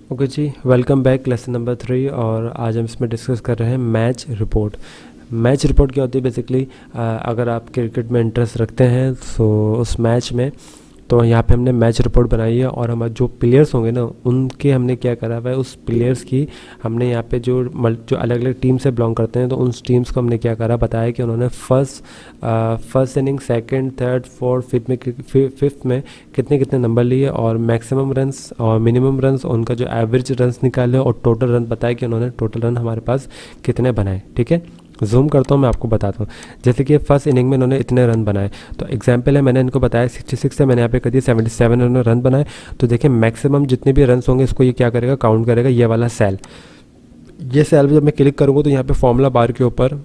Okay जी, welcome back lesson number 3। और आज हम इसमें डिस्कस कर रहे हैं मैच रिपोर्ट। मैच रिपोर्ट क्या होती है बेसिकली, अगर आप क्रिकेट में इंटरेस्ट रखते हैं तो उस मैच में तो यहाँ पे हमने मैच रिपोर्ट बनाई है और हमारे जो प्लेयर्स होंगे ना उनके हमने क्या करा हुआ है, उस प्लेयर्स की हमने यहाँ पे जो अलग अलग टीम से बिलोंग करते हैं तो उन टीम्स को हमने क्या करा बताया कि उन्होंने first inning, second, third, fourth, fifth में कितने कितने नंबर लिए और मैक्सिमम रन्स और मिनिमम रन्स, उनका जो एवरेज रन्स निकाले और टोटल रन बताया कि उन्होंने टोटल रन हमारे पास कितने बनाए। ठीक है, जूम करता हूँ, मैं आपको बताता हूँ। जैसे कि फर्स्ट इनिंग में इन्होंने इतने रन बनाए, तो एग्जाम्पल है, मैंने इनको बताया 66 से मैंने यहाँ पे कर दिया 77 इन्होंने रन बनाए। तो देखिए मैक्सिमम जितने भी रन होंगे इसको ये क्या करेगा, काउंट करेगा ये वाला सेल। ये सेल जब मैं क्लिक करूँगा तो यहाँ पे फॉर्मूला बार के ऊपर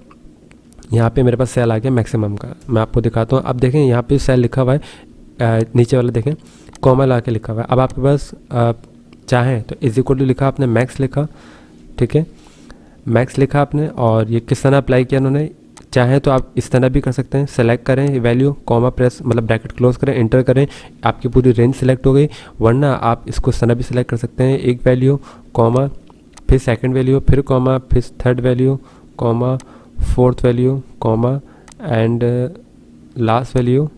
यहाँ पे मेरे पास सेल आ गया मैक्सिमम का। मैं आपको दिखाता हूँ। अब देखें यहाँ पे सेल लिखा हुआ है, नीचे वाला देखें कॉमा ला के लिखा हुआ है। अब आपके पास चाहें तो इज इक्वल टू लिखा, आपने मैक्स लिखा। ठीक है, मैक्स लिखा आपने और ये किस तरह अप्लाई किया उन्होंने, चाहे तो आप इस तरह भी कर सकते हैं। सेलेक्ट करें वैल्यू, कॉमा प्रेस मतलब ब्रैकेट क्लोज करें, इंटर करें, आपकी पूरी रेंज सेलेक्ट हो गई। वरना आप इसको इस तरह भी सेलेक्ट कर सकते हैं, एक वैल्यू कॉमा, फिर सेकंड वैल्यू, फिर कॉमा, फिर third value comma, fourth value comma and last value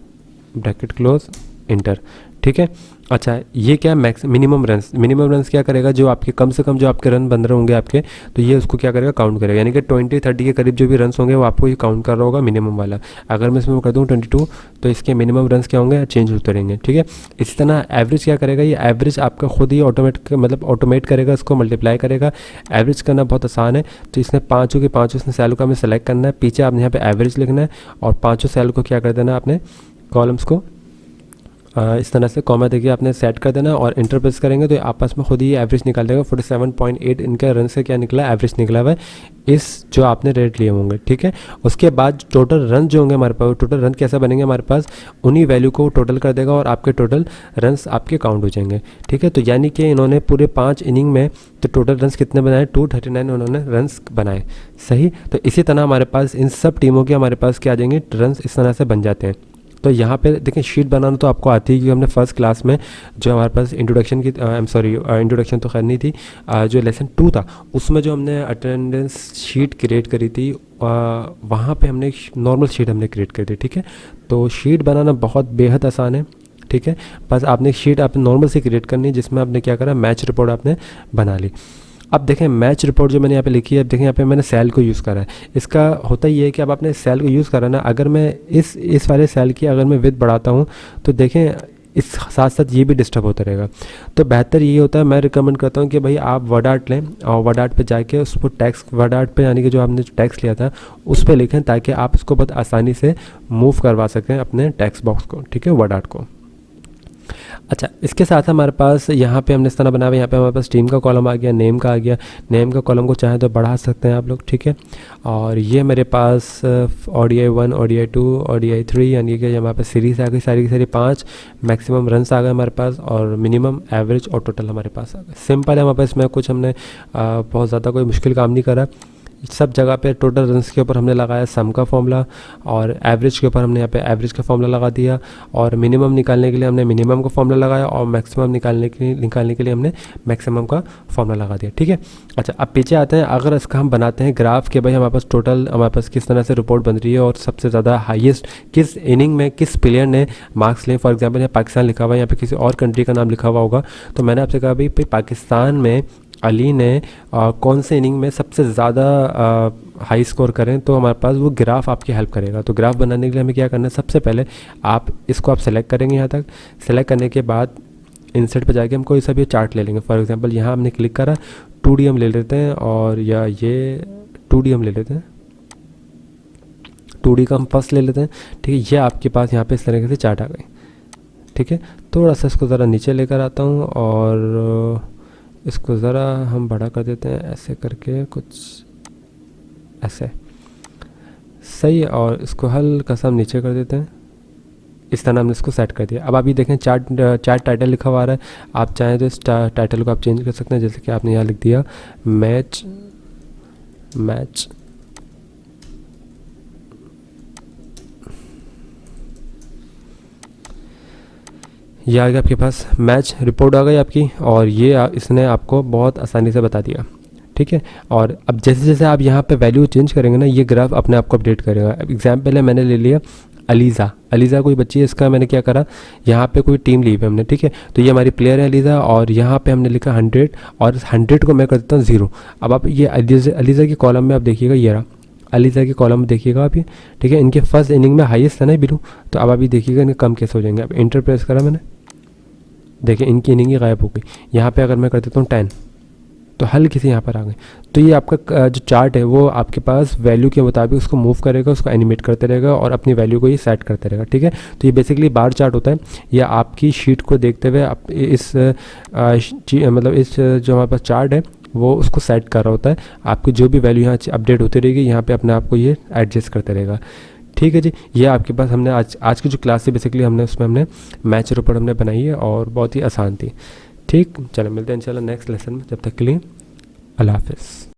bracket close, inter. ठीक है, अच्छा ये क्या मैक्स मिनिमम रन्स क्या करेगा, जो आपके कम से कम जो आपके रन बन रहे होंगे आपके, तो ये उसको क्या करेगा, काउंट करेगा। यानी कि 20-30 के करीब जो भी रन्स होंगे वो आपको ये काउंट कर रहा होगा मिनिमम वाला। अगर मैं इसमें कर दूँ 22 तो इसके मिनिमम रन्स क्या होंगे, चेंज होते रहेंगे। ठीक है, इसी तरह एवरेज क्या करेगा, ये एवरेज आपका खुद ही ऑटोमेट करेगा, इसको मल्टीप्लाई करेगा। एवरेज करना बहुत आसान है, तो इसने पाँचों के पाँचों इसने सेल को हमें सेलेक्ट करना है, पीछे आपने यहाँ पे एवरेज लिखना है और पाँचों सेल को क्या कर देना है, आपने कॉलम्स को इस तरह से कॉमा देखिए आपने सेट कर देना और इंटर प्रेस करेंगे तो आपस में खुद ही एवरेज निकाल देगा। 47.8 इनका रन से क्या निकला, एवरेज निकला हुआ है इस जो आपने रेट लिए होंगे। ठीक है, उसके बाद टोटल रन जो होंगे हमारे पास, टोटल रन कैसे बनेंगे हमारे पास, उन्हीं वैल्यू को टोटल कर देगा और आपके टोटल रन्स आपके काउंट हो जाएंगे। ठीक है, तो यानी कि इन्होंने पूरे 5 इनिंग में तो टोटल रन्स कितने बनाए, 239 उन्होंने रन्स बनाए। सही, तो इसी तरह हमारे पास इन सब टीमों के हमारे पास क्या आ जाएंगे, रन्स इस तरह से बन जाते हैं। तो यहाँ पे देखें शीट बनाना तो आपको आती है, क्योंकि हमने फर्स्ट क्लास में जो हमारे पास इंट्रोडक्शन की इंट्रोडक्शन तो खैर नहीं थी, जो लेसन 2 था उसमें जो हमने अटेंडेंस शीट क्रिएट करी थी, वहाँ पे हमने नॉर्मल शीट हमने क्रिएट करी थी। ठीक है, तो शीट बनाना बहुत बेहद आसान है। ठीक है, बस आपने एक शीट आपने नॉर्मल से क्रिएट करनी है जिसमें आपने क्या करा, मैच रिपोर्ट आपने बना ली। अब देखें मैच रिपोर्ट जो मैंने यहाँ पे लिखी है, अब देखें यहाँ पे मैंने सेल को यूज़ करा है। इसका होता ये है कि अब आपने सेल को यूज़ करा ना, अगर मैं इस वाले सेल की अगर मैं विड्थ बढ़ाता हूँ तो देखें इस साथ साथ ये भी डिस्टर्ब होता रहेगा। तो बेहतर ये होता है, मैं रिकमेंड करता हूँ कि भाई आप वर्ड आर्ट लें और वर्ड आर्ट पे जाके उसको टेक्स्ट वर्ड आर्ट पे यानी कि जो आपने टेक्स्ट लिया था उस पर लिखें, ताकि आप इसको बहुत आसानी से मूव करवा सकें अपने टेक्स्ट बॉक्स को। ठीक है, वर्ड आर्ट को। अच्छा, इसके साथ हमारे पास यहाँ पे हमने इस तरह बना हुआ है, यहाँ पे हमारे पास टीम का कॉलम आ गया, नेम का आ गया। नेम का कॉलम को चाहें तो बढ़ा सकते हैं आप लोग। ठीक है, और ये मेरे पास ODI 1, ODI 2, ODI 3 यानी कि हमारे पास सीरीज़ आ गई सारी की सारी 5। मैक्सिमम रन्स आ गए हमारे पास और मिनिमम, एवरेज और टोटल हमारे पास आ गए। सिंपल है हमारे पास, इसमें कुछ हमने बहुत ज़्यादा कोई मुश्किल काम नहीं करा। सब जगह पे टोटल रन्स के ऊपर हमने लगाया सम का फॉर्मूला और एवरेज के ऊपर हमने यहाँ पे एवरेज का फॉर्मूला लगा दिया और मिनिमम निकालने के लिए हमने मिनिमम का फॉर्मूला लगाया और मैक्सिमम निकालने के लिए हमने मैक्सिमम का फॉर्मूला लगा दिया। ठीक है, अच्छा अब पीछे आते हैं। अगर इसका हम बनाते हैं ग्राफ के भाई हमारे पास टोटल हमारे पास किस तरह से रिपोर्ट बन रही है और सबसे ज़्यादा हाईएस्ट किस इनिंग में किस प्लेयर ने मार्क्स लिए। फॉर एग्जाम्पल यहाँ पाकिस्तान लिखा हुआ है, यहाँ पे किसी और कंट्री का नाम लिखा हुआ होगा, तो मैंने आपसे कहा भाई पाकिस्तान में अली ने कौन से इनिंग में सबसे ज़्यादा हाई स्कोर करें, तो हमारे पास वो ग्राफ आपकी हेल्प करेगा। तो ग्राफ बनाने के लिए हमें क्या करना है, सबसे पहले आप इसको आप सेलेक्ट करेंगे। यहाँ तक सेलेक्ट करने के बाद इंसर्ट पे जाके हम कोई सा भी चार्ट ले लेंगे। फॉर एग्जांपल यहाँ हमने क्लिक करा, 2D हम ले लेते हैं और या ये 2D हम ले लेते हैं, 2D का हम फर्स्ट ले लेते हैं। ठीक है, ये आपके पास यहाँ पे इस तरीके से चार्ट आ गए। ठीक है, थोड़ा सा इसको ज़रा नीचे लेकर आता हूँ और इसको ज़रा हम बड़ा कर देते हैं ऐसे करके, कुछ ऐसे सही है, और इसको हल्का सा हम नीचे कर देते हैं। इस तरह हमने इसको सेट कर दिया। अब अभी देखें चार्ट टाइटल लिखा हुआ आ रहा है, आप चाहें तो इस टाइटल को आप चेंज कर सकते हैं। जैसे कि आपने यहाँ लिख दिया मैच ये आ गया आपके पास मैच रिपोर्ट आ गई आपकी, और ये इसने आपको बहुत आसानी से बता दिया, ठीक है। और अब जैसे जैसे आप यहाँ पे वैल्यू चेंज करेंगे ना, ये ग्राफ अपने आप को अपडेट करेगा। अब एग्जाम्पल है, मैंने ले लिया अलीज़ा कोई बच्ची है, इसका मैंने क्या करा, यहाँ पे कोई टीम ली है हमने, ठीक है। तो ये हमारी प्लेयर है अलीज़ा, और यहाँ पे हमने लिखा 100, और 100 को मैं कर देता हूँ 0। अब आप ये अलीज़ा की कॉलम में आप देखिएगा, ये रहा अलीज़ा की कॉलम में देखिएगा आप ये, ठीक है। इनके फर्स्ट इनिंग में हाईएस्ट है ना बिलू, तो अब अभी देखिएगा इनके कम कैसे हो जाएंगे। अब इंटर प्रेस करा मैंने, देखिए इनकी इनिंग ही गायब हो गई। यहाँ पे अगर मैं कर देता हूँ 10, तो हल्की से यहाँ पर आ गए। तो ये आपका जो चार्ट है वो आपके पास वैल्यू के मुताबिक उसको मूव करेगा, उसको एनिमेट करते रहेगा और अपनी वैल्यू को ये सेट करते रहेगा, ठीक है। तो ये बेसिकली बार चार्ट होता है। ये आपकी शीट को देखते हुए आप इस मतलब इस जो हमारे पास चार्ट है वो उसको सेट कर रहा होता है। आपकी जो भी वैल्यू यहाँ अपडेट होती रहेगी, यहाँ पे अपने आप को ये एडजस्ट करते रहेगा, ठीक है जी। ये आपके पास हमने आज की जो क्लास है बेसिकली हमने मैच रिपोर्ट हमने बनाई है, और बहुत ही आसान थी, ठीक। चलो मिलते हैं इंशाल्लाह नेक्स्ट लेसन में, जब तक के लिए अल्लाह हाफ़िज़।